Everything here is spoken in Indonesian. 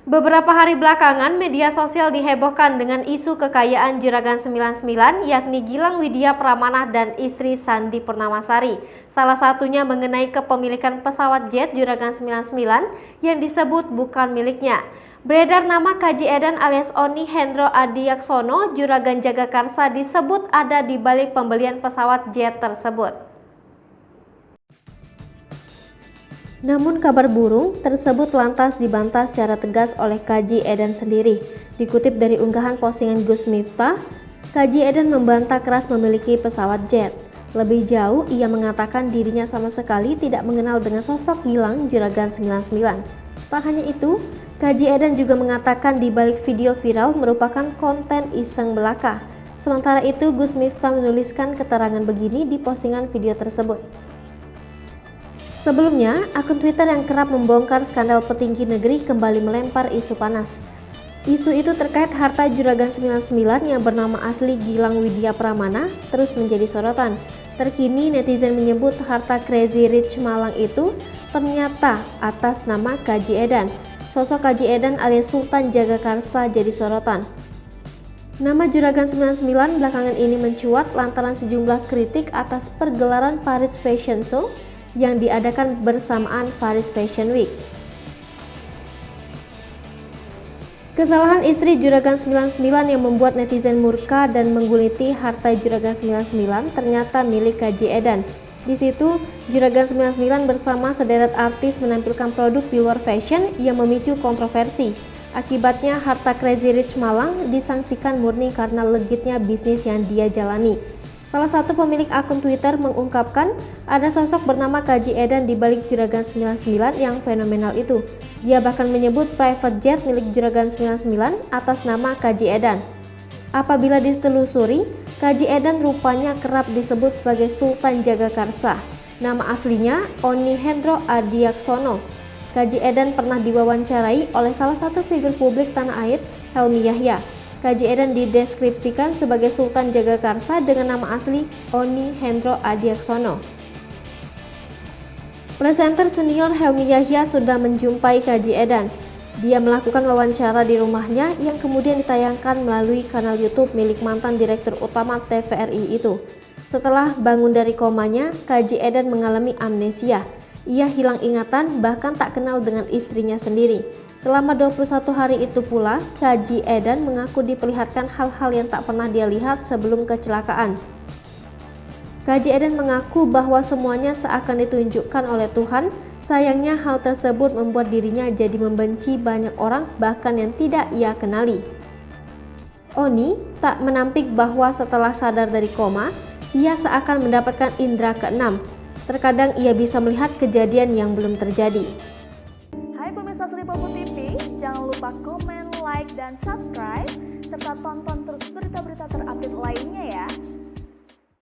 Beberapa hari belakangan, media sosial dihebohkan dengan isu kekayaan Juragan 99, yakni Gilang Widya Pramana dan istri Sandi Purnamasari. Salah satunya mengenai kepemilikan pesawat jet Juragan 99 yang disebut bukan miliknya. Beredar nama Kaji Edan alias Oni Hendro Adiaksono, Juragan Jagakarsa, disebut ada di balik pembelian pesawat jet tersebut. Namun kabar burung tersebut lantas dibantah secara tegas oleh Kaji Edan sendiri. Dikutip dari unggahan postingan Gus Miftah, Kaji Edan membantah keras memiliki pesawat jet. Lebih jauh, ia mengatakan dirinya sama sekali tidak mengenal dengan sosok Gilang Juragan 99. Tak hanya itu, Kaji Edan juga mengatakan di balik video viral merupakan konten iseng belaka. Sementara itu, Gus Miftah menuliskan keterangan begini di postingan video tersebut. Sebelumnya, akun Twitter yang kerap membongkar skandal petinggi negeri kembali melempar isu panas. Isu itu terkait harta Juragan 99 yang bernama asli Gilang Widya Pramana terus menjadi sorotan. Terkini netizen menyebut harta Crazy Rich Malang itu ternyata atas nama Kaji Edan. Sosok Kaji Edan alias Sultan Jagakarsa jadi sorotan. Nama Juragan 99 belakangan ini mencuat lantaran sejumlah kritik atas pergelaran Paris Fashion Show yang diadakan bersamaan Paris Fashion Week. Kesalahan istri Juragan 99 yang membuat netizen murka dan mengguliti harta Juragan 99 ternyata milik Kaji Edan. Di situ, Juragan 99 bersama sederet artis menampilkan produk di luar fashion yang memicu kontroversi. Akibatnya, harta Crazy Rich Malang disangsikan murni karena legitnya bisnis yang dia jalani. Salah satu pemilik akun Twitter mengungkapkan ada sosok bernama Kaji Edan di balik Juragan 99 yang fenomenal itu. Dia bahkan menyebut private jet milik Juragan 99 atas nama Kaji Edan. Apabila ditelusuri, Kaji Edan rupanya kerap disebut sebagai Sultan Jagakarsa. Nama aslinya Oni Hendro Adiaksono. Kaji Edan pernah diwawancarai oleh salah satu figur publik tanah air, Helmi Yahya. Kaji Edan dideskripsikan sebagai Sultan Jagakarsa dengan nama asli Oni Hendro Adiaksono. Presenter senior Helmi Yahya sudah menjumpai Kaji Edan. Dia melakukan wawancara di rumahnya yang kemudian ditayangkan melalui kanal YouTube milik mantan Direktur Utama TVRI itu. Setelah bangun dari komanya, Kaji Edan mengalami amnesia. Ia hilang ingatan, bahkan tak kenal dengan istrinya sendiri. Selama 21 hari itu pula, Kaji Edan mengaku diperlihatkan hal-hal yang tak pernah dia lihat sebelum kecelakaan. Kaji Edan mengaku bahwa semuanya seakan ditunjukkan oleh Tuhan. Sayangnya hal tersebut membuat dirinya jadi membenci banyak orang, bahkan yang tidak ia kenali. Oni tak menampik bahwa setelah sadar dari koma, ia seakan mendapatkan indera keenam. Terkadang ia bisa melihat kejadian yang belum terjadi. Hai pemirsa Sri Popo TV, jangan lupa komen, like, dan subscribe, serta tonton terus berita-berita terupdate lainnya ya.